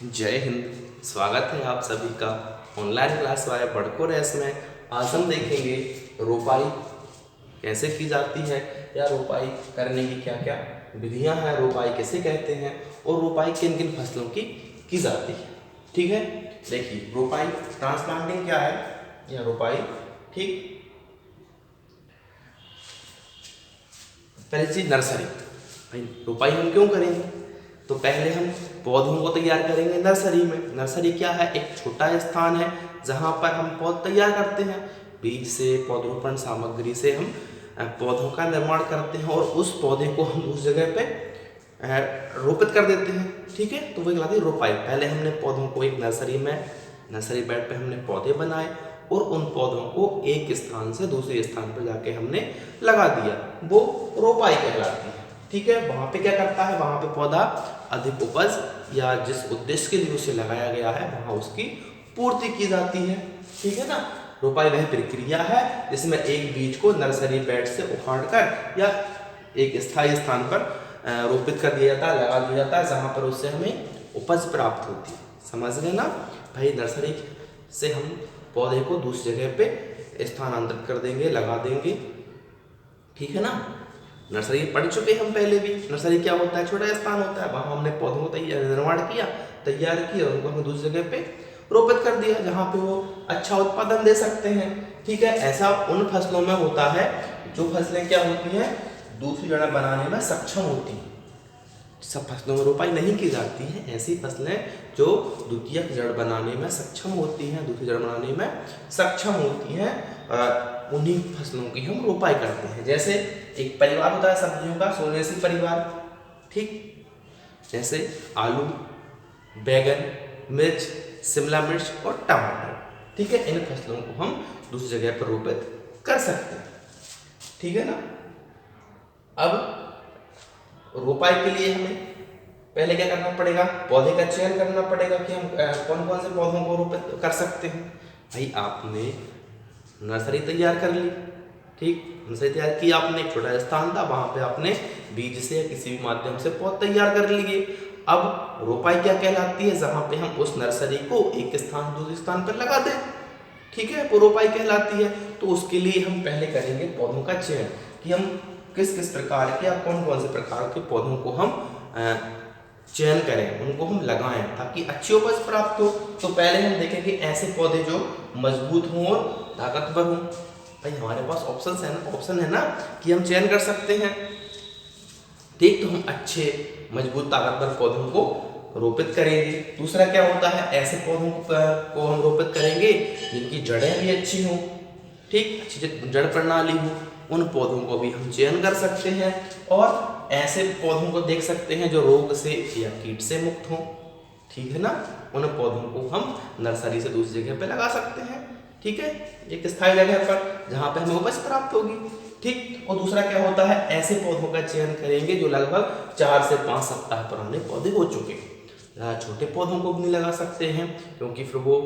जय हिंद। स्वागत है आप सभी का ऑनलाइन क्लास वाले बड़को रेस में। आज हम देखेंगे रोपाई कैसे की जाती है या रोपाई करने की क्या क्या विधियां हैं, रोपाई कैसे कहते हैं और रोपाई किन किन फसलों की जाती है। ठीक है, देखिए रोपाई ट्रांसप्लांटिंग क्या है या रोपाई। ठीक, पहली चीज नर्सरी। भाई रोपाई हम क्यों करेंगे, तो पहले हम पौधों को तैयार करेंगे नर्सरी में। नर्सरी क्या है, एक छोटा स्थान है जहाँ पर हम पौध तैयार करते हैं। बीज से, पौधरोपण सामग्री से हम पौधों का निर्माण करते हैं और उस पौधे को हम उस जगह पे रोपित कर देते हैं। ठीक है, तो वो कहलाती है रोपाई। पहले हमने पौधों को एक नर्सरी बेड पे हमने पौधे बनाए और उन पौधों को एक स्थान से दूसरे स्थान पर जाके हमने लगा दिया, वो रोपाई कहलाती है। ठीक है, वहाँ पे क्या करता है, वहाँ पे पौधा अधिक उपज या जिस उद्देश्य के लिए उसे लगाया गया है वहाँ उसकी पूर्ति की जाती है। ठीक है ना, रोपाई वह प्रक्रिया है जिसमें एक बीज को नर्सरी बेड से उखाड़कर या एक स्थायी स्थान पर रोपित कर दिया जाता है, लगा दिया जाता है, जहाँ पर उससे हमें उपज प्राप्त होती है। समझ गए ना भाई, नर्सरी से हम पौधे को दूसरी जगह पे स्थानांतरित कर देंगे, लगा देंगे। ठीक है ना, नर्सरी पढ़ चुके हम पहले भी। नर्सरी क्या होता है, छोटा स्थान होता है, वहाँ हमने पौधों को निर्माण किया, तैयार किया, उनको हमने दूसरी जगह पे रोपित कर दिया जहाँ पे वो अच्छा उत्पादन दे सकते हैं। ठीक है, ऐसा उन फसलों में होता है जो फसलें क्या होती हैं, दूसरी जड़ बनाने में सक्षम होती हैं। सब फसलों में रोपाई नहीं की जाती है, ऐसी फसलें जो द्वितीयक जड़ बनाने में सक्षम होती हैं, दूसरी जड़ बनाने में सक्षम होती हैं, उन्हीं फसलों की हम रोपाई करते हैं। जैसे एक परिवार होता है सब्जियों का, सोलेसी परिवार। ठीक, जैसे आलू, बैगन, मिर्च, शिमला मिर्च और टमाटर। ठीक है, इन फसलों को हम दूसरी जगह पर रोपित कर सकते हैं। ठीक है ना, अब रोपाई के लिए हमें पहले क्या करना पड़ेगा, पौधे का चयन करना पड़ेगा कि हम कौन कौन से पौधों को रोपित कर सकते हैं। भाई आपने नर्सरी तैयार कर ली। ठीक, नर्सरी तैयार की आपने, एक छोटा स्थान था, वहां पे आपने बीज से या किसी भी माध्यम से पौध तैयार कर लिए। अब रोपाई क्या कहलाती है, जहां पे हम उस नर्सरी को एक स्थान दूसरे स्थान पर लगा दें। ठीक है, वो रोपाई कहलाती है। तो उसके लिए हम पहले करेंगे पौधों का चयन कि हम किस किस प्रकार के या कौन कौन से प्रकार के पौधों को हम चयन करें, उनको हम लगाएं ताकि अच्छी उपज प्राप्त हो। तो पहले हम देखेंगे ऐसे पौधे जो मजबूत हों और ताकतवर हों। भाई हमारे पास ऑप्शन है ना कि हम चयन कर सकते हैं। ठीक, तो हम अच्छे मजबूत ताकतवर पौधों को रोपित करेंगे। दूसरा क्या होता है, ऐसे पौधों को हम रोपित करेंगे जिनकी जड़ें भी अच्छी हों। ठीक, अच्छी जड़ प्रणाली हो, उन पौधों को भी हम चयन कर सकते हैं। और ऐसे पौधों को देख सकते हैं जो रोग से या कीट से मुक्त हों। ठीक है ना, उन पौधों को हम नर्सरी से दूसरी जगह पे लगा सकते हैं। ठीक है, एक स्थायी जगह पर जहाँ पे हमें उपज प्राप्त होगी। ठीक, और दूसरा क्या होता है, ऐसे पौधों का चयन करेंगे जो लगभग 4 से 5 सप्ताह पुराने पौधे हो चुके हैं। छोटे पौधों को भी नहीं लगा सकते हैं क्योंकि फिर वो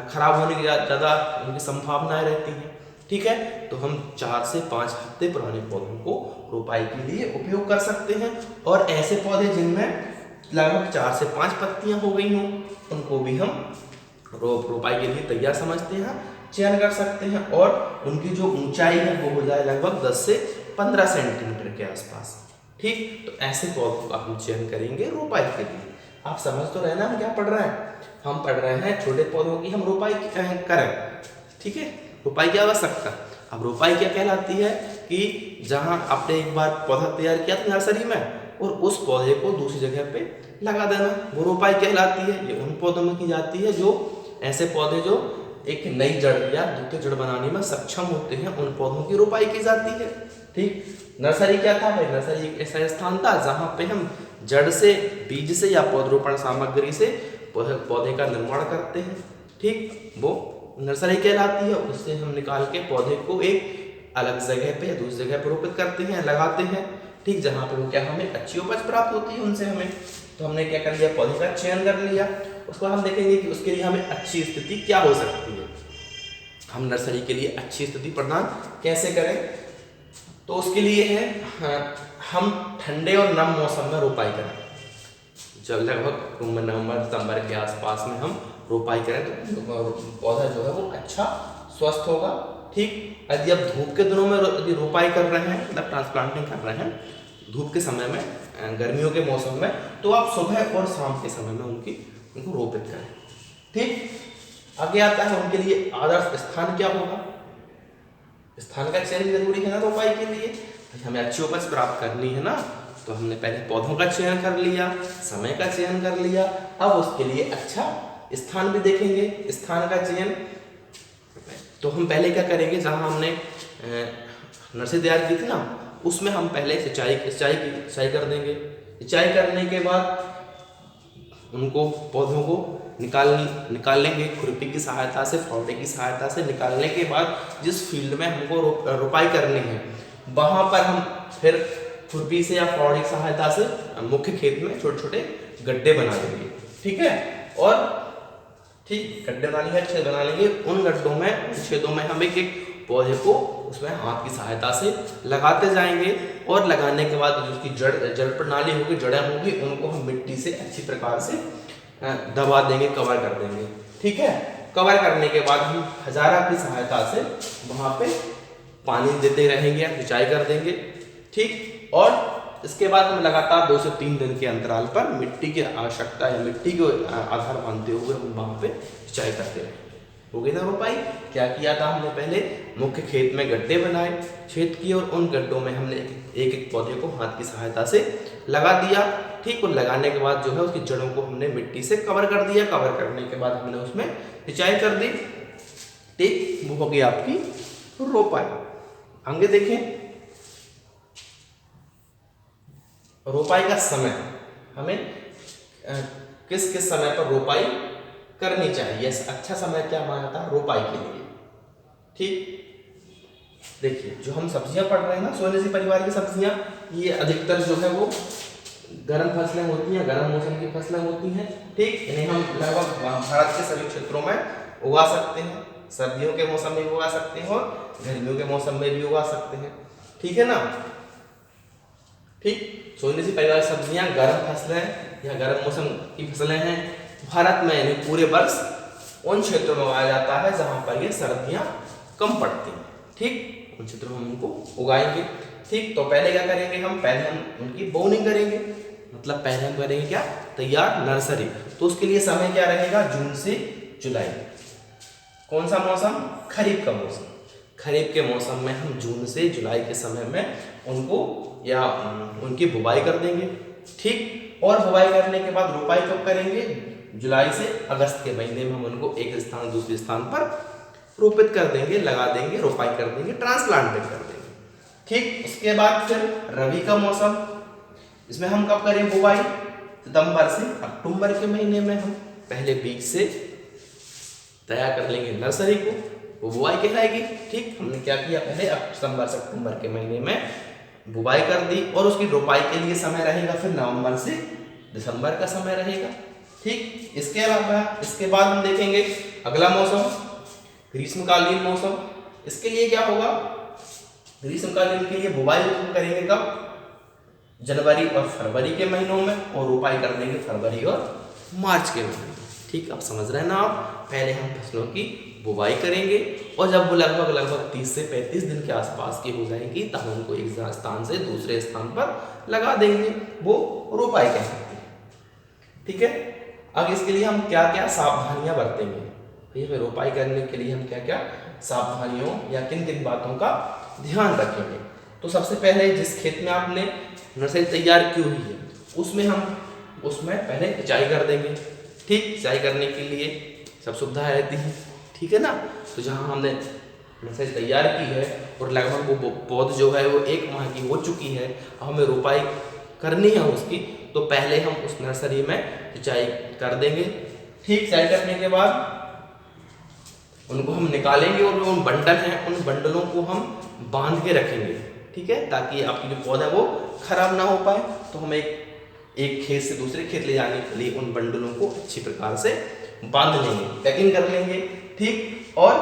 खराब होने की ज़्यादा उनकी संभावनाएं रहती हैं। ठीक है, तो हम 4 से 5 हफ्ते पुराने पौधों को रोपाई के लिए उपयोग कर सकते हैं। और ऐसे पौधे जिनमें लगभग 4 से 5 पत्तियां हो गई हों, उनको भी हम रोपाई के लिए तैयार समझते हैं, चयन कर सकते हैं। और उनकी जो ऊंचाई है वो हो जाए लगभग 10 से 15 सेंटीमीटर के आसपास। ठीक, तो ऐसे पौधों का हम चयन करेंगे रोपाई के लिए। आप समझ तो रहे ना हम क्या पढ़ रहे हैं, हम पढ़ रहे हैं छोटे पौधों की हम रोपाई करें। ठीक है, रोपाई की आवश्यकता। अब रोपाई क्या कहलाती है कि जहां आपने एक बार पौधा तैयार किया था नर्सरी में और उस पौधे को दूसरी जगह पे लगा देना, वो रोपाई कहलाती है। ये उन पौधों में की जाती है जो ऐसे पौधे जो एक नई जड़ या द्वितीय जड़ बनाने में सक्षम होते हैं, उन पौधों की रोपाई की जाती है। ठीक, नर्सरी क्या था भाई, नर्सरी एक ऐसा स्थान था जहाँ पे हम जड़ से, बीज से या पौधरोपण सामग्री से पौधे का निर्माण करते हैं। ठीक, वो नर्सरी कहलाती है। उससे हम निकाल के पौधे को एक अलग जगह पे या दूसरी जगह पर रोपित करते हैं, लगाते हैं। ठीक, जहाँ पे वो क्या हमें अच्छी उपज प्राप्त होती है उनसे हमें। तो हमने क्या कर लिया, पौधे का चयन कर लिया। उसको हम देखेंगे कि उसके लिए हमें अच्छी स्थिति क्या हो सकती है, हम नर्सरी के लिए अच्छी स्थिति प्रदान कैसे करें। तो उसके लिए है हम ठंडे और नम मौसम में रोपाई करें। जब लगभग नवंबर दिसंबर के आसपास में हम रोपाई करें तो पौधा जो है वो अच्छा स्वस्थ होगा। ठीक, यदि आप धूप के दिनों में यदि रोपाई कर रहे हैं, मतलब ट्रांसप्लांटिंग कर रहे हैं धूप के समय में, गर्मियों के मौसम में, तो आप सुबह और शाम के समय में उनको रोपित करें। ठीक, आगे आता है उनके लिए आदर्श स्थान क्या होगा। स्थान का चयन जरूरी है ना रोपाई के लिए, हमें अच्छी उपज प्राप्त करनी है ना, तो हमने पहले पौधों का चयन कर लिया, समय का चयन कर लिया, अब उसके लिए अच्छा स्थान भी देखेंगे। स्थान का चयन तो हम पहले क्या करेंगे, जहाँ हमने नर्सरी तैयार की थी ना, उसमें हम पहले सिंचाई कर देंगे। सिंचाई करने के बाद उनको पौधों को निकाल लेंगे खुरपी की सहायता से, फावड़े की सहायता से। निकालने के बाद जिस फील्ड में हमको रोपाई करनी है, वहाँ पर हम फिर खुरपी से या फावड़े की सहायता से मुख्य खेत में छोटे छोटे गड्ढे बना देंगे। ठीक है, और ठीक गड्ढे बना लेंगे, छेद बना लेंगे। उन गड्ढों में, छेदों में हम एक एक पौधे को उसमें हाथ की सहायता से लगाते जाएंगे, और लगाने के बाद उसकी जड़ प्रणाली होगी, जड़ें होगी, उनको हम मिट्टी से अच्छी प्रकार से दबा देंगे, कवर कर देंगे। ठीक है, कवर करने के बाद हम हजारा की सहायता से वहाँ पे पानी देते रहेंगे, सिंचाई कर देंगे। ठीक, और इसके बाद हम लगातार 2 से 3 दिन के अंतराल पर मिट्टी की आवश्यकता या मिट्टी को आधार मानते हुए हम वहाँ पे सिंचाई करते रहेंगे। हो गई ना रोपाई। क्या किया था हमने, पहले मुख्य खेत में गड्ढे बनाए, छेद किए, और उन गड्ढों में हमने एक एक पौधे को हाथ की सहायता से लगा दिया। ठीक, और लगाने के बाद जो है उसकी जड़ों को हमने मिट्टी से कवर कर दिया। कवर करने के बाद हमने उसमें सिंचाई कर दी। ठीक, वो हो गई आपकी रोपाई। आगे देखें, रोपाई का समय, हमें किस किस समय पर रोपाई करनी चाहिए, अच्छा समय क्या माना था रोपाई के लिए। ठीक, देखिए जो हम सब्जियां पढ़ रहे हैं ना, सोयाबीन परिवार की सब्जियां, ये अधिकतर जो है वो गर्म फसलें होती हैं, गर्म मौसम की फसलें होती हैं। ठीक, इन्हें हम लगभग भारत के सभी क्षेत्रों में उगा सकते हैं। सर्दियों के मौसम में भी उगा सकते हैं और गर्मियों के मौसम में भी उगा सकते हैं। ठीक है ना। ठीक, सोयाबीन परिवार की सब्जियां गर्म फसलें या गर्म मौसम की फसलें हैं। भारत में इन्हें पूरे वर्ष उन क्षेत्रों में उगाया जाता है जहां पर ये सर्दियां कम पड़ती हैं। ठीक, उन क्षेत्रों में हम उनको उगाएंगे। ठीक, तो पहले क्या करेंगे हम, पहले हम उनकी बोनिंग करेंगे, मतलब पहले हम करेंगे क्या, तैयार नर्सरी। तो उसके लिए समय क्या रहेगा, जून से जुलाई। कौन सा मौसम, खरीफ का मौसम। खरीफ के मौसम में हम जून से जुलाई के समय में उनको या उनकी बुवाई कर देंगे। ठीक, और बुवाई करने के बाद रोपाई कब करेंगे, जुलाई से अगस्त के महीने में हम उनको एक स्थान दूसरे स्थान पर रोपित कर देंगे, लगा देंगे, रोपाई कर देंगे, ट्रांसप्लांटिंग कर देंगे। ठीक, उसके बाद फिर रबी का मौसम, इसमें हम कब करें बुवाई, सितंबर से अक्टूबर के महीने में हम पहले बीज से तैयार कर लेंगे नर्सरी को, वो बुवाई कहलाएगी। ठीक, हमने क्या किया, पहले सितंबर से अक्टूबर के महीने में बुवाई कर दी, और उसकी रोपाई के लिए समय रहेगा फिर नवंबर से दिसंबर का समय रहेगा। ठीक, इसके अलावा इसके बाद हम देखेंगे अगला मौसम, ग्रीष्मकालीन मौसम। इसके लिए क्या होगा, ग्रीष्मकालीन के लिए बुवाई हम करेंगे कब, जनवरी और फरवरी के महीनों में, और रोपाई कर देंगे फरवरी और मार्च के महीने में। ठीक, आप समझ रहे हैं ना आप, पहले हम फसलों की बुवाई करेंगे, और जब वो लगभग 30 से 35 दिन के आसपास की हो जाएगी, तब उनको एक स्थान से दूसरे स्थान पर लगा देंगे, वो रोपाई कहलाती है। ठीक है, अब इसके लिए हम क्या क्या सावधानियां बरतेंगे, फिर रोपाई करने के लिए हम क्या क्या सावधानियों या किन किन बातों का ध्यान रखेंगे। तो सबसे पहले जिस खेत में आपने नर्सरी तैयार की हुई है, उसमें पहले सिंचाई कर देंगे। ठीक, सिंचाई करने के लिए सब सुविधा रहती है। ठीक है ना, तो जहाँ हमने नर्सरी तैयार की है और लगभग वो पौध जो है वो 1 माह की हो चुकी है, अब हमें रोपाई करनी है उसकी, तो पहले हम उस नर्सरी में सिंचाई कर देंगे। ठीक, सिंचाई करने के बाद उनको हम निकालेंगे, और जो बंडल हैं उन बंडलों को हम बांध के रखेंगे। ठीक है, ताकि आपकी जो पौधा वो खराब ना हो पाए। तो हम एक खेत से दूसरे खेत ले जाने के लिए उन बंडलों को अच्छी प्रकार से बांध लेंगे, पैकिंग कर लेंगे। ठीक, और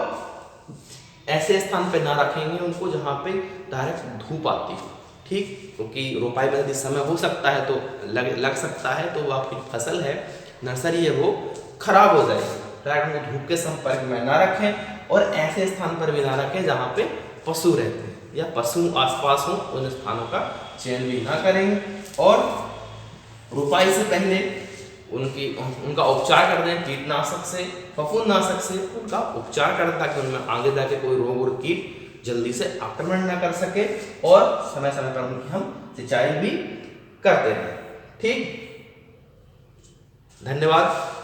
ऐसे स्थान पे ना रखेंगे उनको जहाँ पे डायरेक्ट धूप आती हो। ठीक, क्योंकि रोपाई में यदि समय हो सकता है तो लग सकता है, तो वो आपकी फसल है, नर्सरी है, वो खराब हो जाएगी। डायरेक्ट उनको धूप के संपर्क में ना रखें और ऐसे स्थान पर भी ना रखें जहाँ पे पशु रहते हैं या पशु आसपास हो, उन स्थानों का चयन भी ना करेंगे। और रोपाई से पहले उनका उपचार कर दें, कीटनाशक से, फफूंदनाशक से उनका उपचार कर दें, ताकि उनमें आगे जाके कोई रोग और कीट जल्दी से आक्रमण न कर सके, और समय समय पर उनकी हम सिंचाई भी करते रहें। ठीक, धन्यवाद।